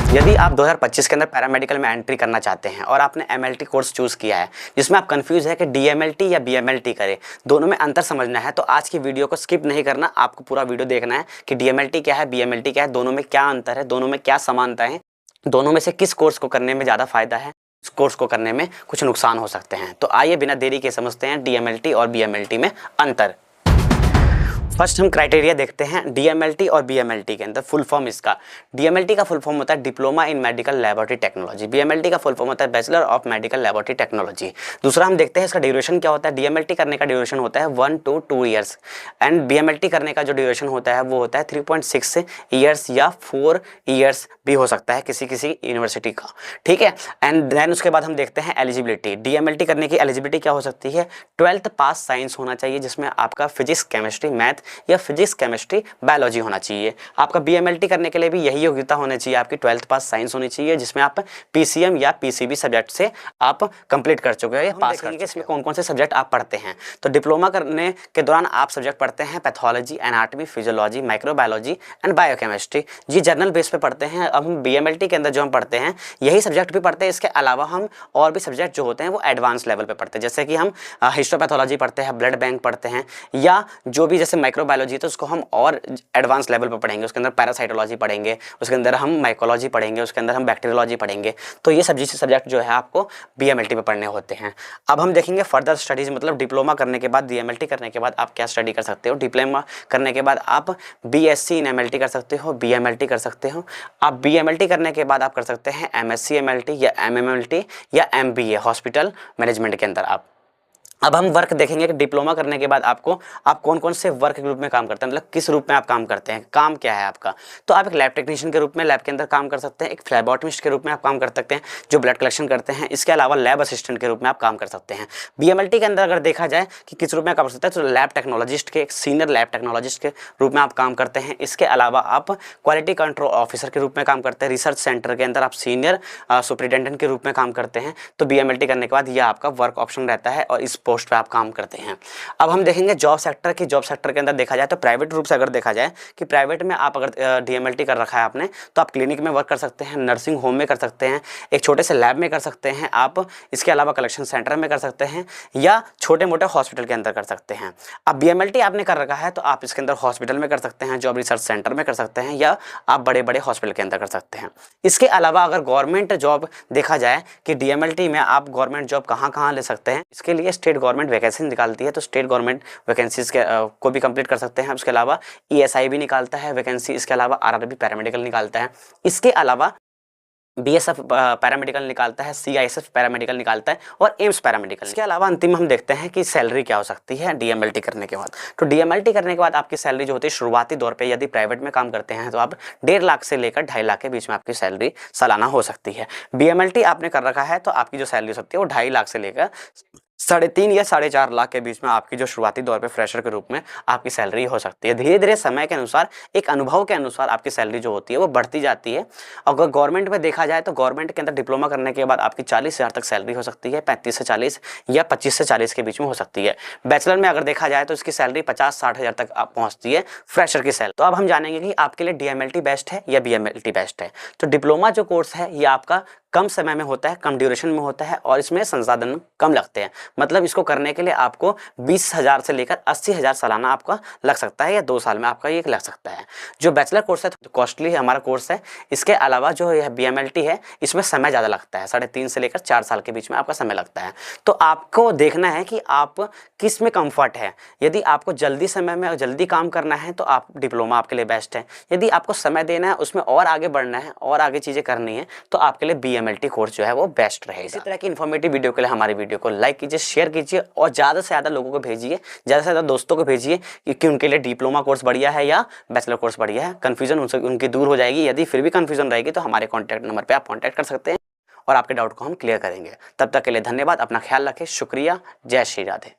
यदि आप 2025 के अंदर पैरामेडिकल में एंट्री करना चाहते हैं और आपने एमएलटी कोर्स चूज़ किया है जिसमें आप कंफ्यूज है कि डीएमएलटी या बीएमएलटी करें, दोनों में अंतर समझना है, तो आज की वीडियो को स्किप नहीं करना, आपको पूरा वीडियो देखना है कि डीएमएलटी क्या है, बीएमएलटी क्या है, दोनों में क्या अंतर है, दोनों में क्या समानता है, दोनों में से किस कोर्स को करने में ज़्यादा फायदा है, इस कोर्स को करने में कुछ नुकसान हो सकते हैं। तो आइए बिना देरी के समझते हैं डीएमएलटी और बीएमएलटी में अंतर। फर्स्ट हम क्राइटेरिया देखते हैं डीएमएलटी और बीएमएलटी के अंदर। फुल फॉर्म इसका, डीएमएलटी का फुल फॉर्म होता है diploma in medical laboratory technology, BMLT का फुल फॉर्म होता है bachelor of medical laboratory technology. दूसरा हम देखते हैं इसका ड्यूरेशन क्या होता है। डीएमएलटी करने का ड्यूरेशन होता है 1 to 2 ईयर्स एंड बीएमएलटी करने का जो ड्यूरेशन होता है वो होता है 3.6 ईयर्स या 4 ईयर्स भी हो सकता है किसी किसी यूनिवर्सिटी का, ठीक है। एंड देन उसके बाद हम देखते हैं एलिजिबिलिटी। डीएमएलटी करने की एलिजिबिलिटी क्या हो सकती है, 12th पास साइंस होना चाहिए जिसमें आपका फिजिक्स केमिस्ट्री मैथ या फिजिक्स केमिस्ट्री बायोलॉजी होना चाहिए। आपका बीएमएलटी करने के लिए भी यही योग्यता होनी चाहिए, आपकी 12th पास साइंस होनी चाहिए जिसमें आप पीसीएम या पीसीबी सब्जेक्ट से आप कंप्लीट कर चुके हैं, पास कर चुके हैं। इसमें कौन कौन से सब्जेक्ट आप पढ़ते हैं, तो डिप्लोमा करने के दौरान आप सब्जेक्ट पढ़ते हैं pathology, anatomy, physiology, microbiology and biochemistry, ये जर्नल बेस पे पढ़ते हैं। अब हम बीएमएलटी के अंदर जो हम पढ़ते हैं यही सब्जेक्ट भी पढ़ते हैं, इसके अलावा हम और भी सब्जेक्ट जो होते हैं वो एडवांस लेवल पे पढ़ते हैं, जैसे कि हम हिस्टोपैथोलॉजी पढ़ते हैं, ब्लड बैंक पढ़ते हैं, या जो भी जैसे माइक्रोबायोलॉजी तो उसको हम और एडवांस लेवल पे पढ़ेंगे, उसके अंदर पैरासाइटोलॉजी पढ़ेंगे, उसके अंदर हम माइकोलॉजी पढ़ेंगे, उसके अंदर हम बैक्टीरियोलॉजी पढ़ेंगे। तो ये सब्जेक्ट जो है आपको बीएमएलटी में पढ़ने होते हैं। अब हम देखेंगे फर्दर स्टडीज, मतलब डिप्लोमा करने के बाद बीएमएलटी करने के बाद आप क्या स्टडी कर सकते हो। डिप्लोमा करने के बाद आप बीएससी इन एमएलटी कर सकते हो, बीएमएलटी कर सकते हो। आप बीएमएलटी करने के बाद आप कर सकते हैं एमएससी एमएलटी या एमएमएलटी या एमबीए हॉस्पिटल मैनेजमेंट के अंदर आप। अब हम वर्क देखेंगे कि डिप्लोमा करने के बाद आप कौन कौन से वर्क के रूप में काम करते हैं, मतलब किस रूप में आप काम करते हैं, काम क्या है आपका। तो आप एक लैब टेक्नीशियन के रूप में लैब के अंदर काम कर सकते हैं, एक फ्लैबोटमिस्ट के रूप में आप काम कर सकते हैं जो ब्लड कलेक्शन करते हैं, इसके अलावा लैब असिस्टेंट के रूप में आप काम कर सकते हैं। बीएमएलटी के अंदर अगर देखा जाए कि किस रूप में काम कर सकते हैं, तो लैब टेक्नोलॉजिस्ट के, एक सीनियर लैब टेक्नोलॉजिस्ट के रूप में आप काम करते हैं। इसके अलावा आप क्वालिटी कंट्रोल ऑफिसर के रूप में काम करते हैं, रिसर्च सेंटर के अंदर आप सीनियर सुपरिटेंडेंट के रूप में काम करते हैं। तो बीएमएलटी करने के बाद यह आपका वर्क ऑप्शन रहता है और इस पोस्ट पर आप काम करते हैं। अब हम देखेंगे जॉब सेक्टर की। जॉब सेक्टर के अंदर देखा जाए तो प्राइवेट रूप से अगर देखा जाए कि प्राइवेट में आप अगर डीएमएलटी कर रखा है आपने, तो आप क्लिनिक में वर्क कर सकते हैं, नर्सिंग होम में कर सकते हैं, एक छोटे से लैब में कर सकते हैं आप, इसके अलावा कलेक्शन सेंटर में कर सकते हैं या छोटे मोटे हॉस्पिटल के अंदर कर सकते हैं। अब बीएमएलटी आपने कर रखा है तो आप इसके अंदर हॉस्पिटल में कर सकते हैं, जॉब रिसर्च सेंटर में कर सकते हैं, या आप बड़े बड़े हॉस्पिटल के अंदर कर सकते हैं। इसके अलावा अगर गवर्नमेंट जॉब देखा जाए कि डीएमएलटी में आप गवर्नमेंट जॉब कहाँ ले सकते हैं, इसके लिए स्टेट गवर्नमेंट वैकेंसी निकालती है, तो स्टेट गवर्नमेंट वैकेंसीज को भी कंप्लीट कर सकते हैं। उसके अलावा ईएसआई भी निकालता है वैकेंसी, इसके अलावा आरआरबी पैरामेडिकल निकालता है, इसके अलावा बीएसएफ पैरामेडिकल निकालता है, सीआईएसएफ पैरामेडिकल निकालता है और एम्स पैरामेडिकल। इसके अलावा अंतिम हम देखते हैं कि सैलरी क्या हो सकती है डीएमएलटी करने के बाद। तो डीएमएलटी करने के बाद आपकी सैलरी जो होती है शुरुआती दौर पे, यदि प्राइवेट में काम करते हैं तो आप 1.5 लाख से लेकर 2.5 लाख के बीच में आपकी सैलरी सालाना हो सकती है। बीएमएलटी आपने कर रखा है तो आपकी जो सैलरी हो सकती है वो 2.5 लाख से लेकर 3.5 या 4.5 लाख के बीच में आपकी जो शुरुआती दौर पे फ्रेशर के रूप में आपकी सैलरी हो सकती है। धीरे धीरे समय के अनुसार, एक अनुभव के अनुसार आपकी सैलरी जो होती है वो बढ़ती जाती है। अगर गवर्नमेंट में देखा जाए तो गवर्नमेंट के अंदर डिप्लोमा करने के बाद आपकी 40,000 तक सैलरी हो सकती है, 35 से 40 या 25 से 40 के बीच में हो सकती है। बैचलर में अगर देखा जाए तो इसकी सैलरी 50-60 हज़ार तक आप पहुँचती है फ्रेशर की सैलरी। तो अब हम जानेंगे कि आपके लिए डीएमएलटी बेस्ट है या बीएमएलटी बेस्ट है। तो डिप्लोमा जो कोर्स है ये आपका कम समय में होता है, कम ड्यूरेशन में होता है और इसमें संसाधन कम लगते हैं। मतलब इसको करने के लिए आपको 20,000 से लेकर 80,000 सालाना आपका लग सकता है या 2 साल में आपका ये लग सकता है। जो बैचलर कोर्स है तो कॉस्टली हमारा कोर्स है। इसके अलावा जो यह बीएमएलटी है इसमें समय ज़्यादा लगता है, 3.5 से लेकर 4 साल के बीच में आपका समय लगता है। तो आपको देखना है कि आप किस में कम्फर्ट है। यदि आपको जल्दी समय में जल्दी काम करना है तो आप डिप्लोमा आपके लिए बेस्ट है। यदि आपको समय देना है, उसमें और आगे बढ़ना है और आगे चीज़ें करनी है तो आपके लिए बीएमएलटी कोर्स जो है वो बेस्ट रहेगा। इसी तरह की इन्फॉर्मेटिव वीडियो के लिए हमारी वीडियो को लाइक कीजिए, शेयर कीजिए और ज़्यादा से ज़्यादा लोगों को भेजिए, ज़्यादा से ज़्यादा दोस्तों को भेजिए कि उनके लिए डिप्लोमा कोर्स बढ़िया है या बैचलर कोर्स बढ़िया है। कन्फ्यूजन उनसे उनकी दूर हो जाएगी। यदि फिर भी कन्फ्यूजन रहेगी तो हमारे कॉन्टैक्ट नंबर पर आप कॉन्टैक्ट कर सकते हैं और आपके डाउट को हम क्लियर करेंगे। तब तक के लिए धन्यवाद, अपना ख्याल रखें, शुक्रिया, जय श्री राधे।